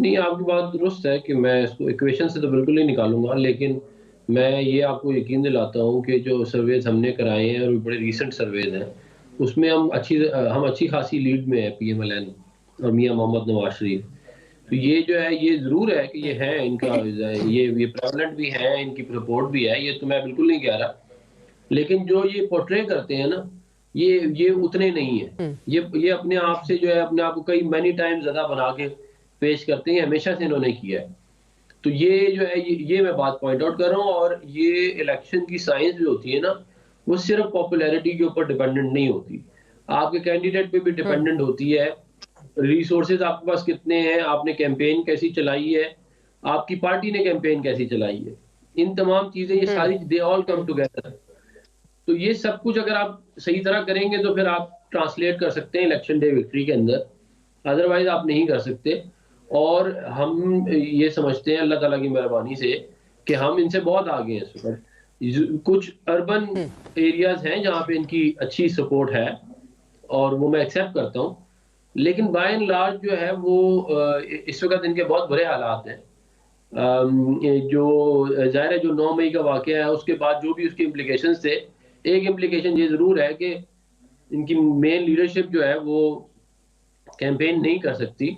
नहीं, आपकी बात दुरुस्त है कि मैं इसको इक्वेशन से तो बिल्कुल नहीं निकालूँगा, लेकिन मैं ये आपको यकीन दिलाता हूँ कि जो सर्वेज़ हमने कराए हैं और बड़े रीसेंट सर्वेज़ हैं, उसमें हम अच्छी खासी लीड में हैं पीएमएलएन और मियाँ मोहम्मद नवाज़ शरीफ। तो ये जो है, ये ज़रूर है कि ये हुँ। है इनका ये प्रेवलेंट भी है, इनकी सपोर्ट भी है, ये तो मैं बिल्कुल नहीं कह रहा। लेकिन जो ये पोर्ट्रे करते हैं ना, ये उतने नहीं हैं। हुँ। ये अपने आप से जो है, अपने आप को कई मैनी टाइम्स ज़्यादा बना के पेश करते हैं, हमेशा से इन्होंने किया है। तो ये जो है, ये मैं बात पॉइंट आउट कर रहा हूँ और ये इलेक्शन की साइंस जो होती है ना, वो सिर्फ़ पॉपुलैरिटी के ऊपर डिपेंडेंट नहीं होती। आपके कैंडिडेट पे भी हुँ। डिपेंडेंट होती है, रिसोर्सेज़ आपके पास कितने हैं, आपने कैंपेन कैसी चलाई है, आपकी पार्टी ने कैंपेन कैसी चलाई है। इन तमाम चीज़ें, ये हुँ। सारी they all come hmm. Together. तो ये सब कुछ अगर आप सही तरह करेंगे तो फिर आप ट्रांसलेट कर सकते हैं इलेक्शन डे विक्ट्री के अंदर, अदरवाइज़ आप नहीं कर सकते। और हम ये समझते हैं अल्लाह ताला की मेहरबानी से कि हम इनसे बहुत आगे हैं इस वक़्त। कुछ अर्बन हुँ। एरियाज़ हैं जहाँ पे इनकी अच्छी सपोर्ट है और वो मैं एक्सेप्ट करता हूँ। लेकिन बाय एंड लार्ज जो है वो इस वक़्त इनके बहुत बुरे हालात हैं। ये जो ज़ाहिर है, जो 9 मई का वाक़या है उसके बाद जो भी उसके इम्प्लिकेशंस थे, एक इम्प्लिकेशन ये ज़रूर है कि इनकी मेन लीडरशिप जो है वो कैंपेन नहीं कर सकती।